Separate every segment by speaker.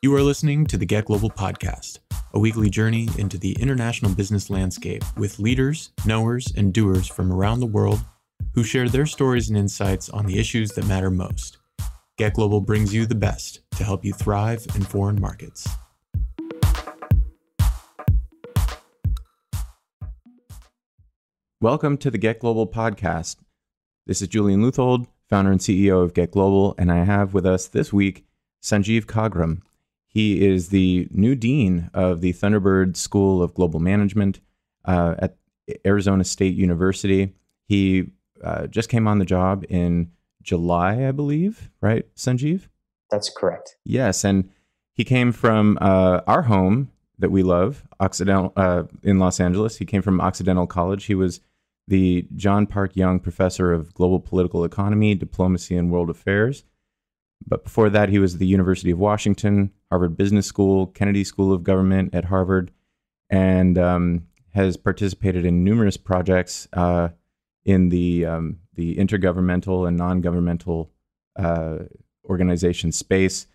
Speaker 1: You are listening to the Get Global podcast, a weekly journey into the international business landscape with leaders, knowers, and doers from around the world who share their stories and insights on the issues that matter most. Get Global brings you the best to help you thrive in foreign markets. Welcome to the Get Global podcast. This is Julian Luthold, founder and CEO of Get Global, and I have with us this week Sanjeev Khagram. He is the new dean of the Thunderbird School of Global Management at Arizona State University. He just came on the job in July, I believe, right, Sanjeev?
Speaker 2: That's correct.
Speaker 1: Yes, and he came from our home that we love, Occidental, in Los Angeles. He came from Occidental College. He was the John Park Young Professor of Global Political Economy, Diplomacy, and World Affairs. But before that, he was at the University of Washington, Harvard Business School, Kennedy School of Government at Harvard, and has participated in numerous projects in the intergovernmental and non-governmental organization space,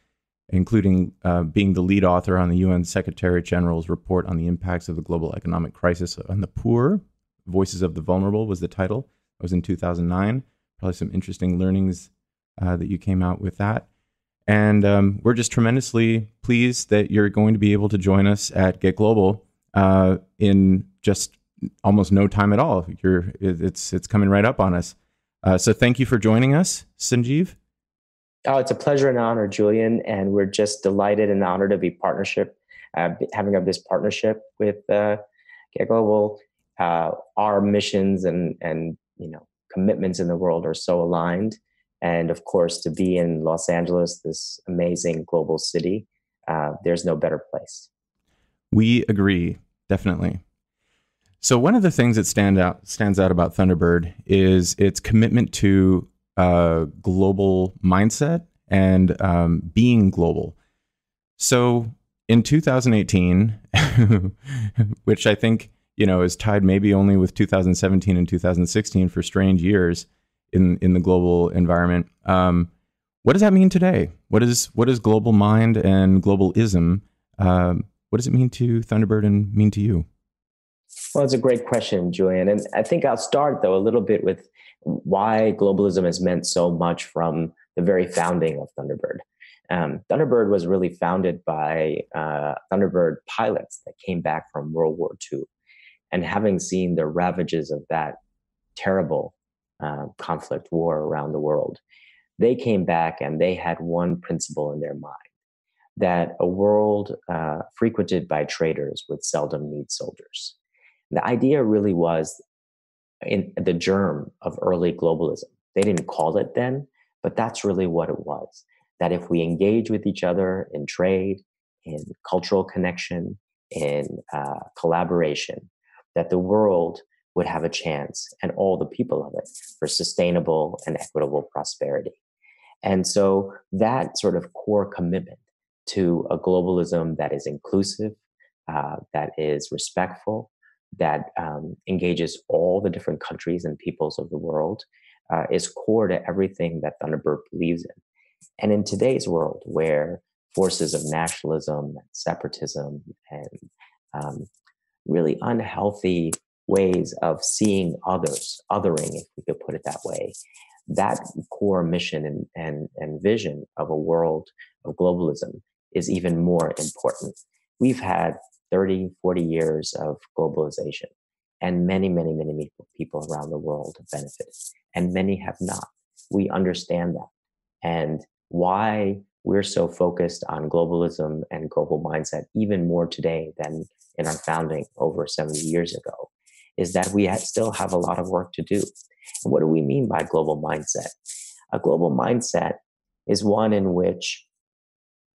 Speaker 1: including being the lead author on the UN Secretary General's report on the impacts of the global economic crisis on the poor. Voices of the Vulnerable was the title. It was in 2009. Probably some interesting learnings that you came out with that. And we're just tremendously pleased that you're going to be able to join us at Get Global in just almost no time at all. It's coming right up on us. So thank you for joining us, Sanjeev.
Speaker 2: Oh, it's a pleasure and honor, Julian. And we're just delighted and honored to be having this partnership with Get Global. Our missions and commitments in the world are so aligned. And of course, to be in Los Angeles, this amazing global city, there's no better place.
Speaker 1: We agree, definitely. So one of the things that stands out about Thunderbird is its commitment to global mindset and being global. So in 2018, which I think is tied maybe only with 2017 and 2016 for strange years in the global environment. What does that mean today? What is global mind and globalism? What does it mean to Thunderbird and mean to you?
Speaker 2: Well, it's a great question, Julian. And I think I'll start, though, a little bit with why globalism has meant so much from the very founding of Thunderbird. Thunderbird was really founded by Thunderbird pilots that came back from World War II. And having seen the ravages of that terrible conflict war around the world, they came back and they had one principle in their mind, that a world frequented by traders would seldom need soldiers. The idea really was in the germ of early globalism. They didn't call it then, but that's really what it was, that if we engage with each other in trade, in cultural connection, in collaboration, that the world would have a chance, and all the people of it, for sustainable and equitable prosperity. And so that sort of core commitment to a globalism that is inclusive, that is respectful, that engages all the different countries and peoples of the world, is core to everything that Thunderbird believes in. And in today's world, where forces of nationalism, and separatism, and really unhealthy ways of seeing others, othering, if we could put it that way, that core mission and vision of a world of globalism is even more important. We've had 30, 40 years of globalization, and many, many, many people around the world have benefited, and many have not. We understand that. And why we're so focused on globalism and global mindset even more today than in our founding over 70 years ago is that we still have a lot of work to do. And what do we mean by global mindset? A global mindset is one in which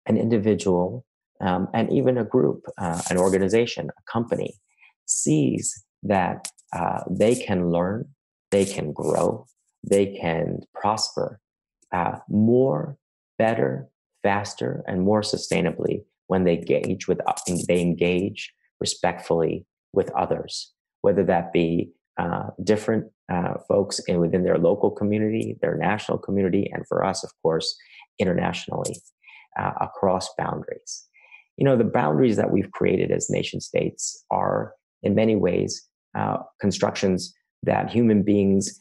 Speaker 2: an individual and even a group, an organization, a company, sees that they can learn, they can grow, they can prosper more, better, faster, and more sustainably when they engage respectfully with others, whether that be different folks within their local community, their national community, and for us, of course, internationally. across boundaries. The boundaries that we've created as nation states are, in many ways, constructions that human beings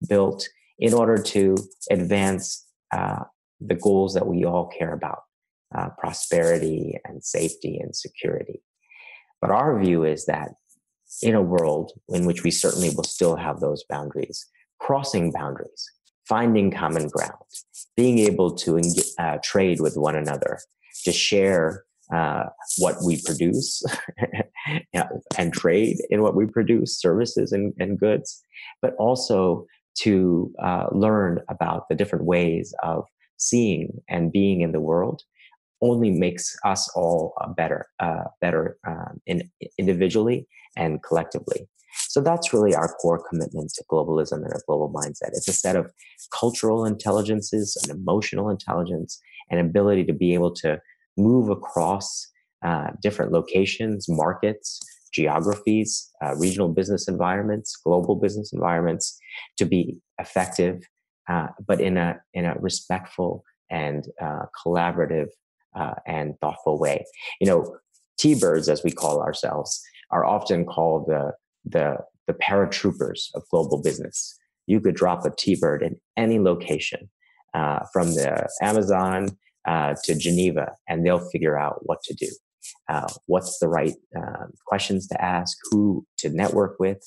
Speaker 2: built in order to advance the goals that we all care about, prosperity and safety and security. But our view is that in a world in which we certainly will still have those boundaries, crossing boundaries, finding common ground, being able to trade with one another, to share what we produce and trade in what we produce, services and goods, but also to learn about the different ways of seeing and being in the world only makes us all better individually and collectively. So that's really our core commitment to globalism and a global mindset. It's a set of cultural intelligences, an emotional intelligence, an ability to be able to move across different locations, markets, geographies, regional business environments, global business environments, to be effective, but in a respectful and collaborative and thoughtful way. T-birds, as we call ourselves, are often called the paratroopers of global business. You could drop a T-bird in any location, from the Amazon to Geneva, and they'll figure out what to do. What's the right questions to ask, who to network with,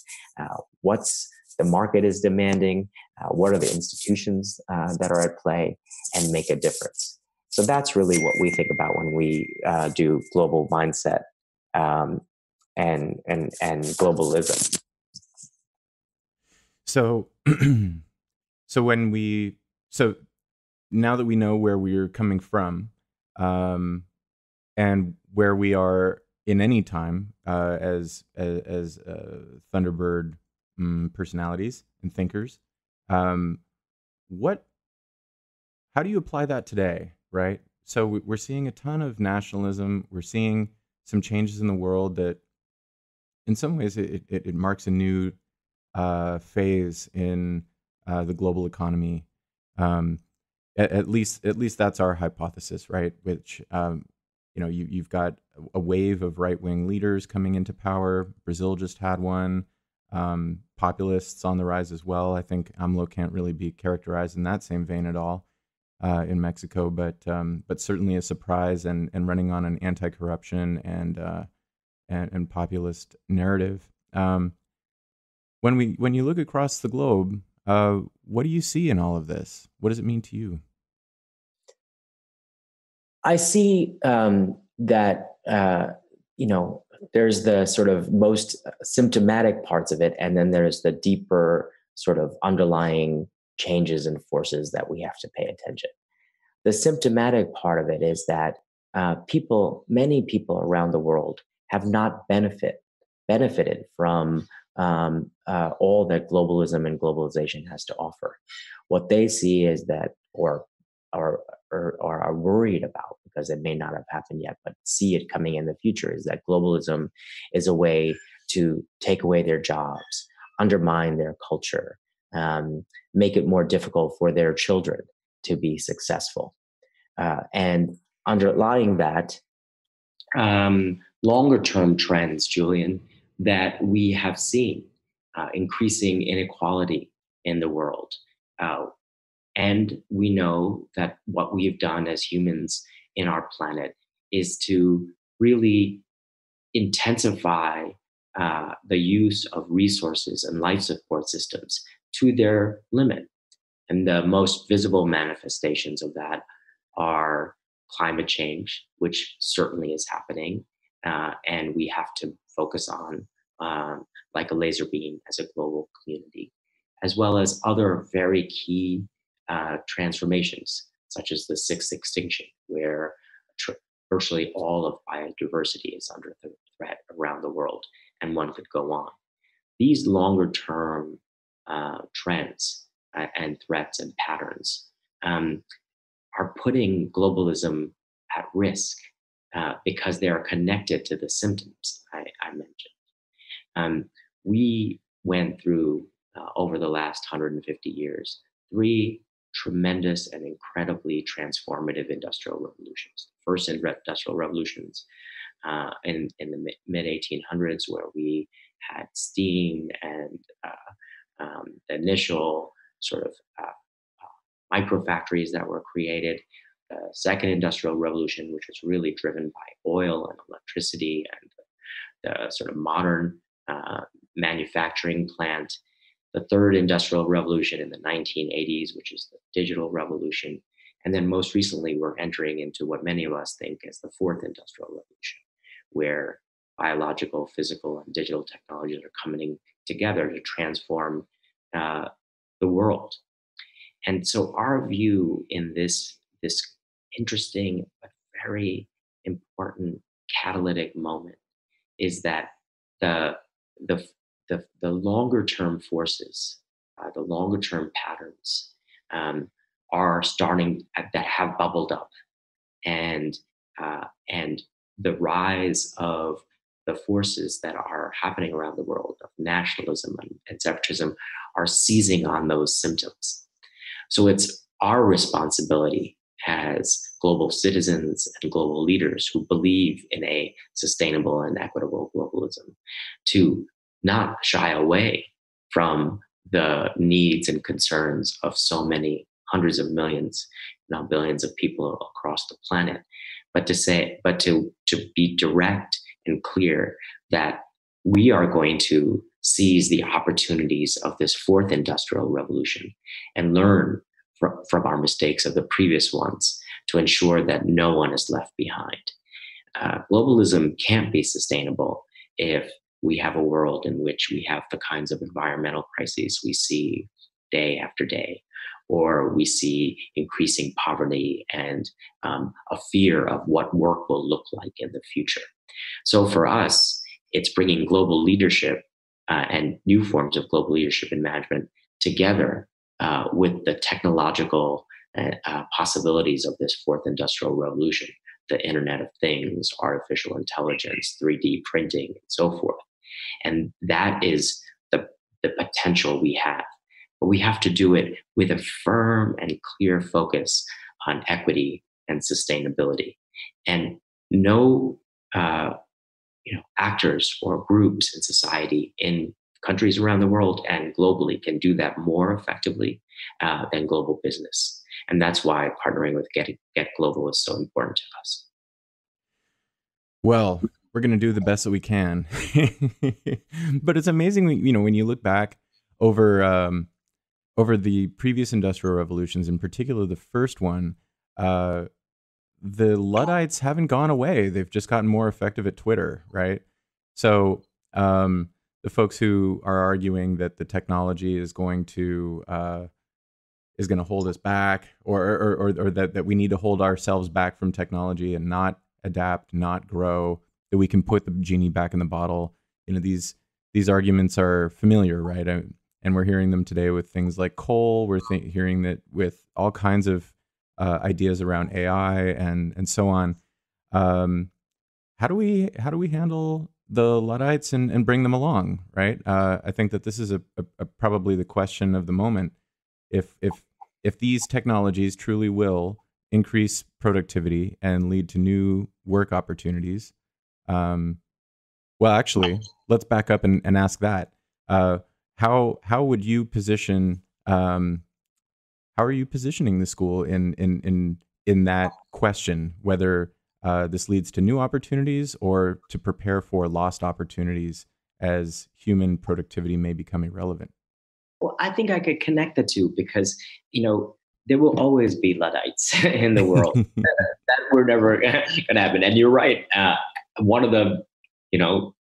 Speaker 2: what's the market is demanding, what are the institutions that are at play, and make a difference. So that's really what we think about when we do global mindset and globalism.
Speaker 1: So, so now that we know where we're coming from, and where we are in any time as Thunderbird personalities and thinkers, how do you apply that today? Right. So we're seeing a ton of nationalism. We're seeing some changes in the world that, in some ways, it marks a new phase in the global economy. At least that's our hypothesis, right? Which you've got a wave of right-wing leaders coming into power. Brazil just had one. Populists on the rise as well. I think AMLO can't really be characterized in that same vein at all in Mexico, but certainly a surprise and running on an anti-corruption and populist narrative. When you look across the globe, what do you see in all of this? What does it mean to you?
Speaker 2: I see that there's the sort of most symptomatic parts of it, and then there's the deeper sort of underlying changes and forces that we have to pay attention. The symptomatic part of it is that many people around the world have not benefited from all that globalism and globalization has to offer. What they see is that, or are worried about, because it may not have happened yet, but see it coming in the future, is that globalism is a way to take away their jobs, undermine their culture, make it more difficult for their children to be successful. And underlying that, longer term trends, Julian, that we have seen, increasing inequality in the world. And we know that what we've done as humans in our planet is to really intensify the use of resources and life support systems to their limit. And the most visible manifestations of that are climate change, which certainly is happening, and we have to focus on like a laser beam as a global community, as well as other very key transformations, such as the sixth extinction, where virtually all of biodiversity is under threat around the world, and one could go on. These longer term trends and threats and patterns are putting globalism at risk because they are connected to the symptoms I mentioned. We went through, over the last 150 years, three tremendous and incredibly transformative industrial revolutions. First industrial revolutions in the mid 1800s, where we had steam and the initial sort of micro factories that were created. The second industrial revolution, which was really driven by oil and electricity and the sort of modern manufacturing plant. The third industrial revolution in the 1980s, which is the digital revolution. And then most recently, we're entering into what many of us think is the fourth industrial revolution, where biological, physical, and digital technologies are coming together to transform the world. And so our view in this interesting but very important catalytic moment is that the longer term forces, the longer term patterns are starting that have bubbled up, and the rise of the forces that are happening around the world of nationalism and separatism are seizing on those symptoms. So it's our responsibility as global citizens and global leaders who believe in a sustainable and equitable globalism to not shy away from the needs and concerns of so many hundreds of millions, now billions of people across the planet, but to be direct and clear that we are going to seize the opportunities of this fourth industrial revolution and learn from our mistakes of the previous ones to ensure that no one is left behind. Globalism can't be sustainable if we have a world in which we have the kinds of environmental crises we see day after day, or we see increasing poverty and a fear of what work will look like in the future. So for us, it's bringing global leadership and new forms of global leadership and management together with the technological possibilities of this fourth industrial revolution, the Internet of Things, artificial intelligence, 3D printing, and so forth. And that is the potential we have. But we have to do it with a firm and clear focus on equity and sustainability. And no actors or groups in society in countries around the world and globally can do that more effectively than global business. And that's why partnering with Get Global is so important to us.
Speaker 1: Well, we're going to do the best that we can. But it's amazing, when you look back over the previous industrial revolutions, in particular the first one, the Luddites haven't gone away. They've just gotten more effective at Twitter, right? So the folks who are arguing that the technology is going to hold us back, or that we need to hold ourselves back from technology and not adapt, not grow, that we can put the genie back in the bottle. These arguments are familiar, right? And we're hearing them today with things like coal. We're hearing that with all kinds of ideas around AI and so on. How do we handle the Luddites and bring them along, right? I think that this is a probably the question of the moment. If these technologies truly will increase productivity and lead to new work opportunities, well, actually, let's back up and ask that. How would you position? How are you positioning the school in that question, whether this leads to new opportunities or to prepare for lost opportunities as human productivity may become irrelevant?
Speaker 2: Well, I think I could connect the two because, there will always be Luddites in the world. That we're never going to happen. And you're right. One of the,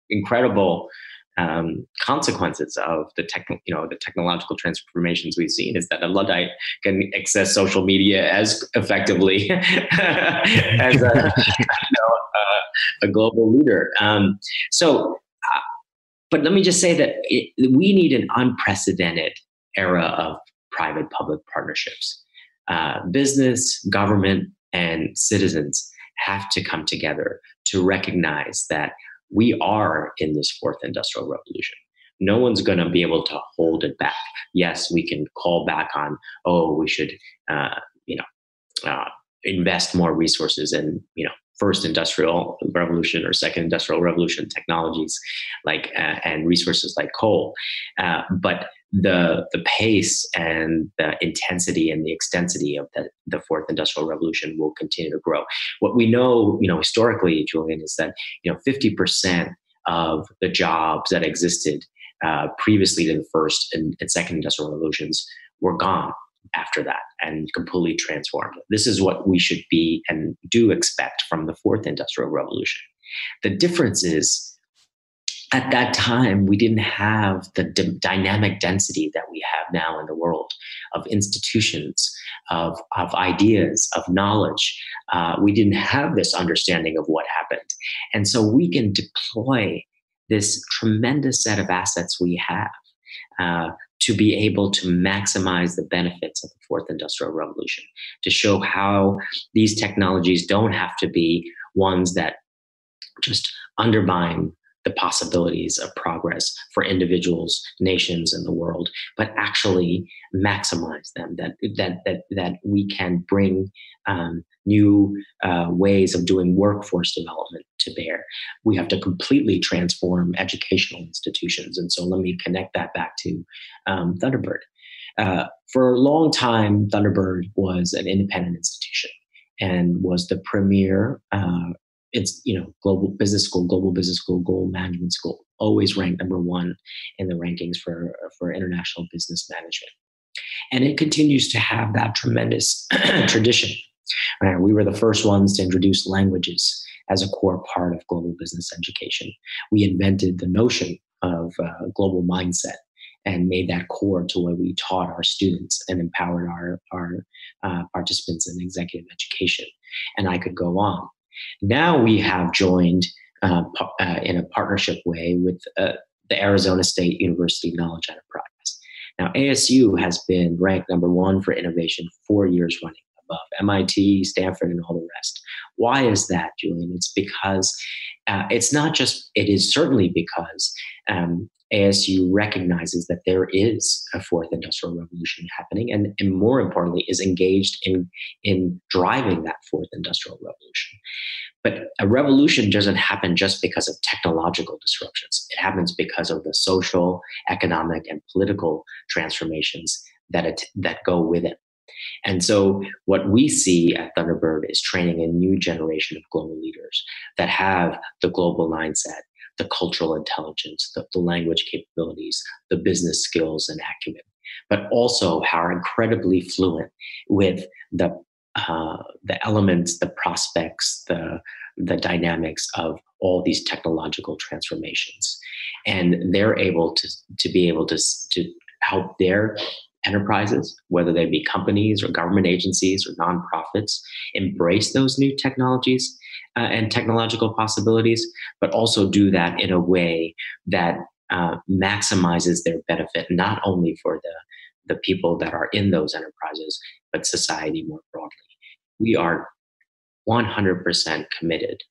Speaker 2: incredible consequences of the technological transformations we've seen is that a Luddite can access social media as effectively as a global leader. But let me just say that we need an unprecedented era of private-public partnerships. Business, government, and citizens have to come together to recognize that we are in this fourth industrial revolution. no one's going to be able to hold it back. Yes, we can call back on, oh, we should, you know, invest more resources in, you know, first industrial revolution or second industrial revolution technologies, like and resources like coal, but the pace and the intensity and the extensity of the fourth industrial revolution will continue to grow. What we know, you know, historically, Julian, is that, you know, 50% of the jobs that existed previously to the first and second industrial revolutions were gone after that and completely transformed. This is what we should be and do expect from the fourth industrial revolution. The difference is, at that time, we didn't have the dynamic density that we have now in the world of institutions, of ideas, of knowledge. We didn't have this understanding of what happened. And so we can deploy this tremendous set of assets we have to be able to maximize the benefits of the fourth industrial revolution, to show how these technologies don't have to be ones that just undermine the possibilities of progress for individuals, nations, and the world, but actually maximize them. That we can bring new ways of doing workforce development to bear. We have to completely transform educational institutions, and so let me connect that back to Thunderbird. For a long time, Thunderbird was an independent institution and was the premier. It's, you know, global business school, global management school, always ranked number one in the rankings for international business management. And it continues to have that tremendous tradition. Right? We were the first ones to introduce languages as a core part of global business education. We invented the notion of global mindset and made that core to what we taught our students and empowered our participants in executive education. And I could go on. Now we have joined in a partnership way with the Arizona State University Knowledge Enterprise. Now, ASU has been ranked number one for innovation 4 years running, above MIT, Stanford, and all the rest. Why is that, Julian? It's because it's not just, it is certainly because ASU recognizes that there is a fourth industrial revolution happening, and more importantly, is engaged in driving that fourth industrial revolution. But a revolution doesn't happen just because of technological disruptions. It happens because of the social, economic, and political transformations that go with it. And so what we see at Thunderbird is training a new generation of global leaders that have the global mindset, the cultural intelligence, the language capabilities, the business skills and acumen, but also are incredibly fluent with the elements, the prospects, the dynamics of all these technological transformations. And they're able to be able to help their enterprises, whether they be companies or government agencies or nonprofits, embrace those new technologies and technological possibilities, but also do that in a way that maximizes their benefit, not only for the people that are in those enterprises, but society more broadly. We are 100% committed,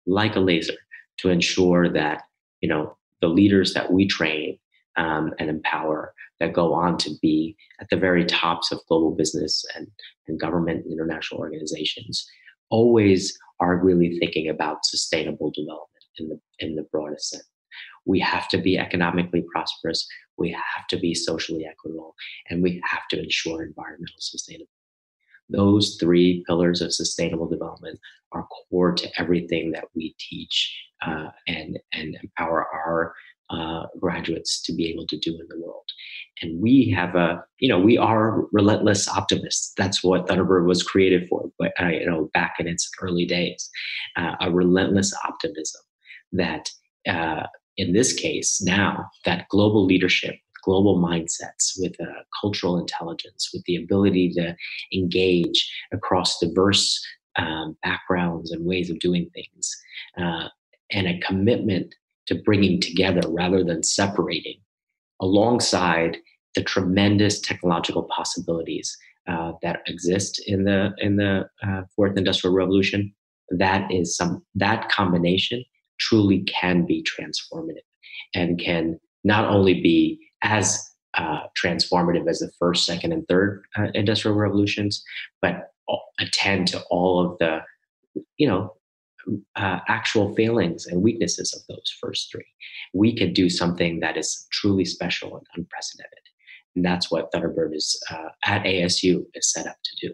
Speaker 2: like a laser, to ensure that, you know, the leaders that we train and empower, that go on to be at the very tops of global business and government and international organizations, always are really thinking about sustainable development in the broadest sense. We have to be economically prosperous, we have to be socially equitable, and we have to ensure environmental sustainability. Those three pillars of sustainable development are core to everything that we teach and empower our graduates to be able to do in the world. And we have we are relentless optimists. That's what Thunderbird was created for, but back in its early days, a relentless optimism that in this case now, that global leadership, global mindsets with cultural intelligence, with the ability to engage across diverse backgrounds and ways of doing things, and a commitment to bringing together rather than separating, alongside the tremendous technological possibilities that exist in the fourth industrial revolution. That combination truly can be transformative and can not only be as transformative as the first, second, and third industrial revolutions, but attend to all of the, you know, actual failings and weaknesses of those first three. We could do something that is truly special and unprecedented. And that's what Thunderbird is at ASU is set up to do.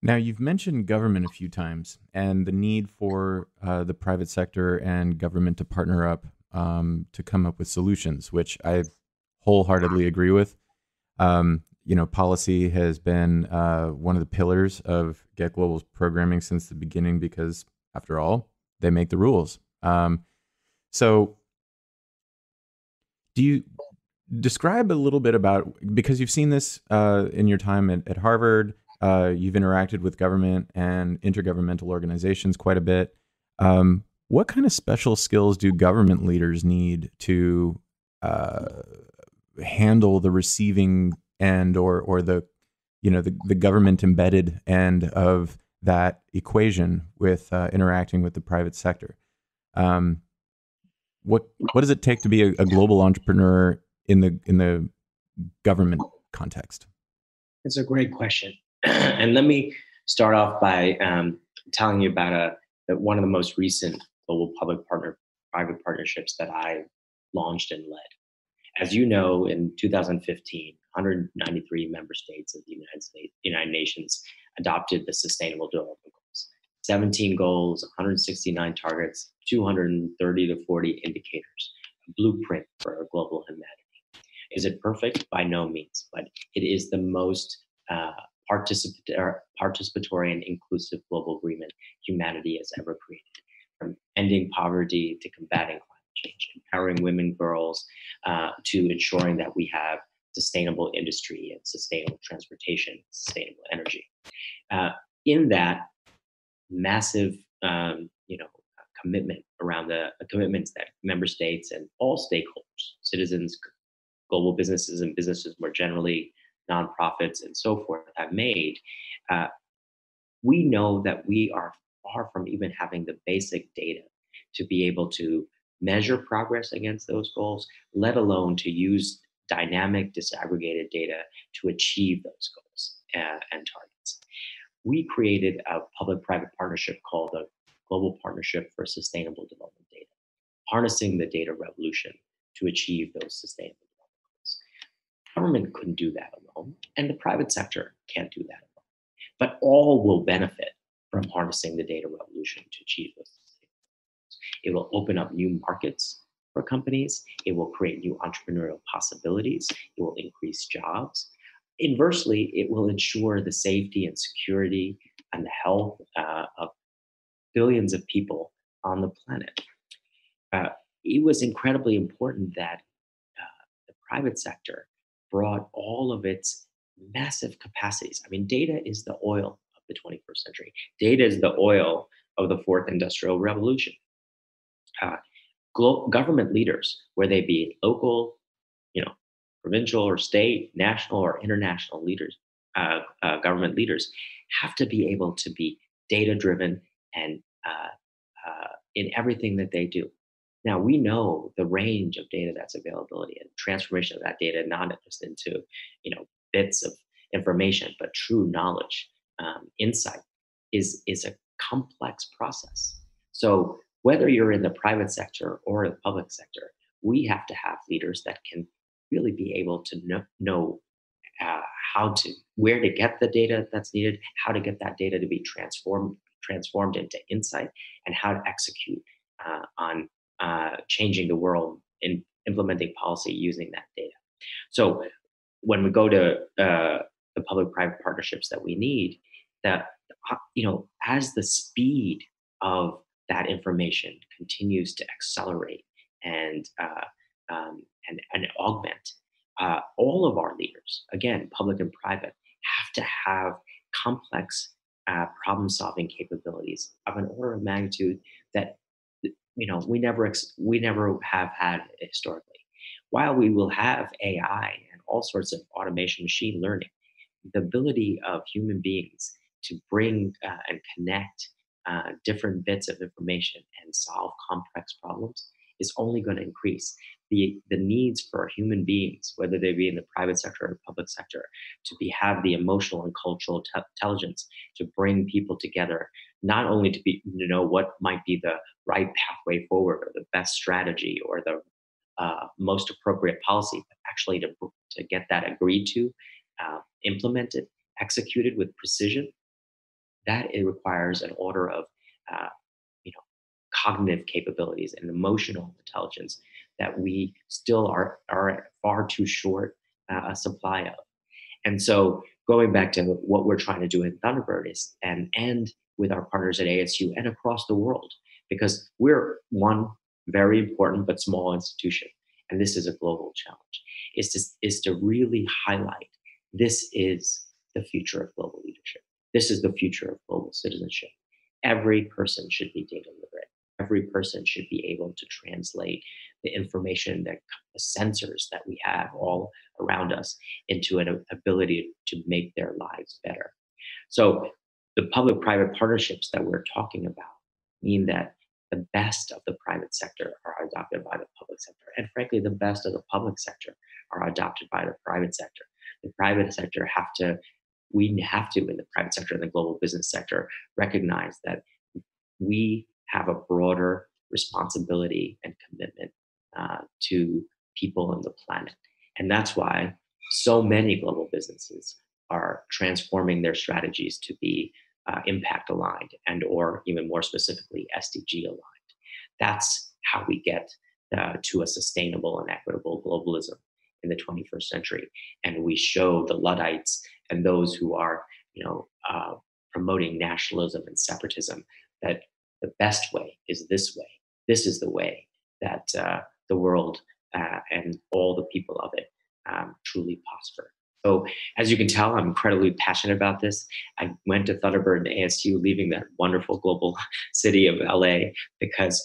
Speaker 1: Now, you've mentioned government a few times and the need for the private sector and government to partner up to come up with solutions, which I wholeheartedly agree with. Policy has been one of the pillars of Get Global's programming since the beginning because, after all, they make the rules. So, do you describe a little bit about, because you've seen this in your time at Harvard, you've interacted with government and intergovernmental organizations quite a bit. What kind of special skills do government leaders need to handle the receiving end or the the government embedded end of that equation with interacting with the private sector? What does it take to be a global entrepreneur in the government context?
Speaker 2: It's a great question. And let me start off by telling you about one of the most recent global private partnerships that I launched and led. As you know, in 2015, 193 member states of the United Nations adopted the Sustainable Development Goals. 17 goals, 169 targets, 230 to 40 indicators, a blueprint for global humanity. Is it perfect? By no means, but it is the most participatory and inclusive global agreement humanity has ever created. From ending poverty to combating climate change, empowering women, girls, to ensuring that we have sustainable industry and sustainable transportation, sustainable energy. In that massive, commitment around the commitments that member states and all stakeholders, citizens, global businesses and businesses more generally, nonprofits and so forth have made, we know that we are far from even having the basic data to be able to measure progress against those goals, let alone to use dynamic disaggregated data to achieve those goals and targets. We created a public-private partnership called the Global Partnership for Sustainable Development Data, harnessing the data revolution to achieve those sustainable development goals. Government couldn't do that alone, and the private sector can't do that alone. But all will benefit from harnessing the data revolution to achieve those sustainable goals. It will open up new markets for companies. It will create new entrepreneurial possibilities. It will increase jobs. Inversely, it will ensure the safety and security and the health of billions of people on the planet. It was incredibly important that the private sector brought all of its massive capacities. I mean, data is the oil of the 21st century. Data is the oil of the fourth industrial revolution. Government leaders, whether they be local, provincial or state, national or international leaders, government leaders, have to be able to be data driven and in everything that they do. Now we know the range of data that's availability and transformation of that data, not just into bits of information, but true knowledge, insight is a complex process. So whether you're in the private sector or the public sector, we have to have leaders that can really be able to know where to get the data that's needed, how to get that data to be transformed into insight, and how to execute on changing the world and implementing policy using that data. So when we go to the public-private partnerships that we need, that as the speed of that information continues to accelerate and augment, all of our leaders, again, public and private, have to have complex problem-solving capabilities of an order of magnitude that we never have had historically. While we will have AI and all sorts of automation, machine learning, the ability of human beings to bring and connect different bits of information and solve complex problems is only going to increase. The needs for human beings, whether they be in the private sector or public sector, to have the emotional and cultural intelligence to bring people together, not only to know what might be the right pathway forward or the best strategy or the most appropriate policy, but actually to get that agreed to, implemented, executed with precision. That it requires an order of uh, you know cognitive capabilities and emotional intelligence that we still are far too short a supply of. And so going back to what we're trying to do in Thunderbird is and with our partners at ASU and across the world, because we're one very important but small institution, and this is a global challenge, is to really highlight this is the future of global leadership. This is the future of global citizenship. Every person should be data literate. Every person should be able to translate the information, that the sensors that we have all around us, into an ability to make their lives better. So the public-private partnerships that we're talking about mean that the best of the private sector are adopted by the public sector. And frankly, the best of the public sector are adopted by the private sector. The private sector we have to, in the private sector and the global business sector, recognize that we have a broader responsibility and commitment to people on the planet. And that's why so many global businesses are transforming their strategies to be impact aligned and or even more specifically SDG aligned. That's how we get to a sustainable and equitable globalism in the 21st century. And we show the Luddites and those who are, promoting nationalism and separatism that the best way is this way. This is the way that the world and all the people of it truly prosper. So, as you can tell, I'm incredibly passionate about this. I went to Thunderbird and ASU, leaving that wonderful global city of LA, because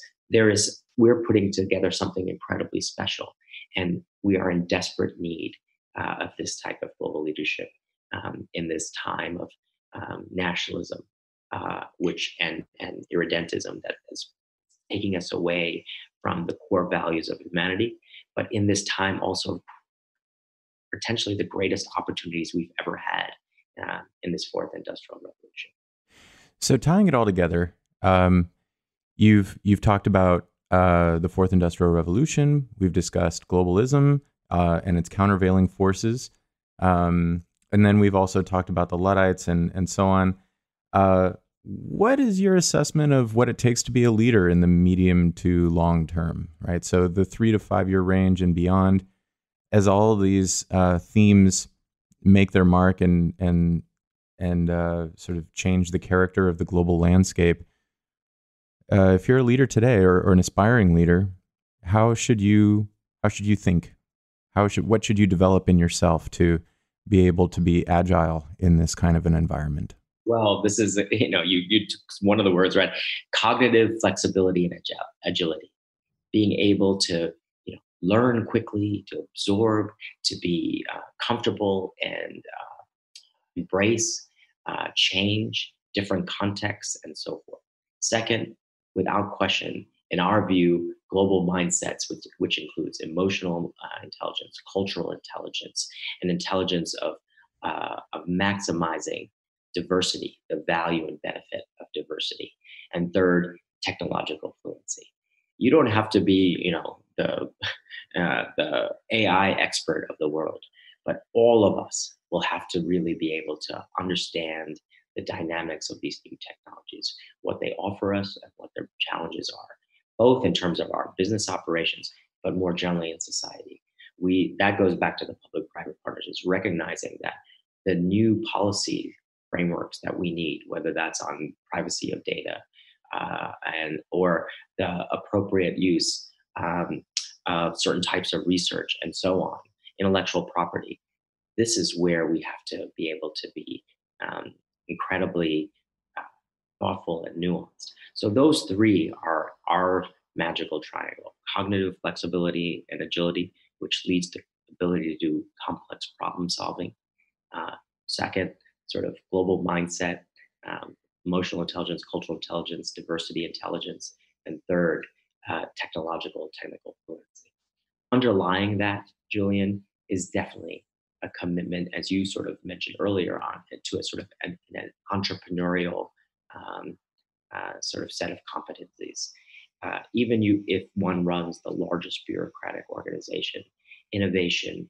Speaker 2: we're putting together something incredibly special, and we are in desperate need of this type of global leadership in this time of nationalism, which and irredentism that is taking us away from the core values of humanity. But in this time, also potentially the greatest opportunities we've ever had in this fourth industrial revolution.
Speaker 1: So tying it all together, you've talked about the fourth industrial revolution. We've discussed globalism and its countervailing forces, and then we've also talked about the Luddites and so on. What is your assessment of what it takes to be a leader in the medium to long term? Right, so the 3 to 5 year range and beyond, as all of these themes make their mark and sort of change the character of the global landscape. If you're a leader today or an aspiring leader, how should you think? What should you develop in yourself to be able to be agile in this kind of an environment?
Speaker 2: Well, this is, you took one of the words, right? Cognitive flexibility and agility. Being able to, learn quickly, to absorb, to be comfortable and embrace change, different contexts, and so forth. Second, without question, in our view, global mindsets, which includes emotional intelligence, cultural intelligence, and intelligence of maximizing diversity, the value and benefit of diversity. And third, technological fluency. You don't have to be, the AI expert of the world, but all of us will have to really be able to understand the dynamics of these new technologies, what they offer us, and what their challenges are, both in terms of our business operations, but more generally in society. That goes back to the public-private partnerships, recognizing that the new policy frameworks that we need, whether that's on privacy of data or the appropriate use of certain types of research and so on, intellectual property. This is where we have to be able to be incredibly uh, thoughtful and nuanced. So those three are our magical triangle: cognitive flexibility and agility, which leads to ability to do complex problem solving. Uh, Second, sort of global mindset, emotional intelligence, cultural intelligence, diversity intelligence. And third, technological, technical fluency. Underlying that, Julian, is definitely a commitment, as you sort of mentioned earlier on, to a sort of an entrepreneurial um, sort of set of competencies. Even if one runs the largest bureaucratic organization, innovation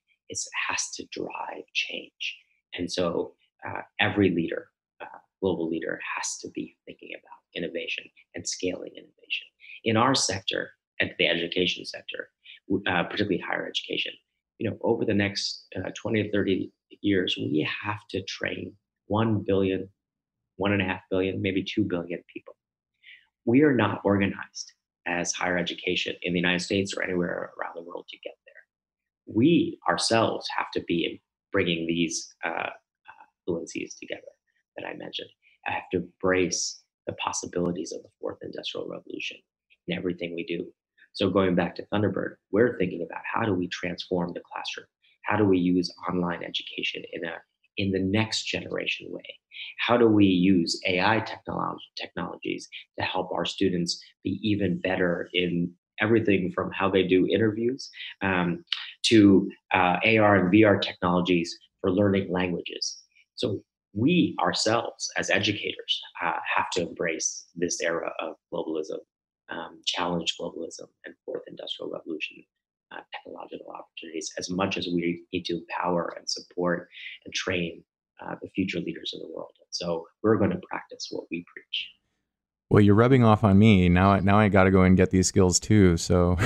Speaker 2: has to drive change. And so every leader, global leader, has to be thinking about innovation and scaling innovation. In our sector, at the education sector, particularly higher education, over the next 20 to 30 years, we have to train 1 billion, 1.5 billion, maybe 2 billion people. We are not organized as higher education in the United States or anywhere around the world to get there. We ourselves have to be bringing these fluencies together that I mentioned. I have to embrace the possibilities of the fourth industrial revolution in everything we do. So going back to Thunderbird, we're thinking about how do we transform the classroom? How do we use online education in the next generation way? How do we use AI technologies to help our students be even better in everything from how they do interviews to AR and VR technologies for learning languages? So we ourselves as educators have to embrace this era of globalism, challenge globalism and fourth industrial revolution technological opportunities as much as we need to empower and support and train the future leaders of the world. And so we're going to practice what we preach.
Speaker 1: Well, you're rubbing off on me. Now I got to go and get these skills too. So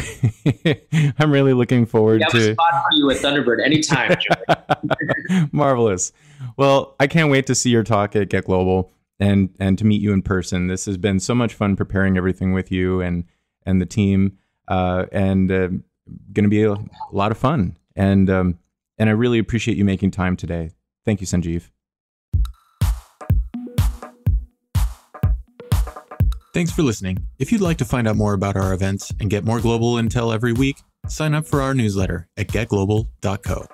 Speaker 1: I'm really looking forward to...
Speaker 2: We have a spot for you at Thunderbird anytime, Joey.
Speaker 1: Marvelous. Well, I can't wait to see your talk at Get Global and to meet you in person. This has been so much fun preparing everything with you and the team, and going to be a lot of fun. And I really appreciate you making time today. Thank you, Sanjeev. Thanks for listening. If you'd like to find out more about our events and get more global intel every week, sign up for our newsletter at getglobal.co.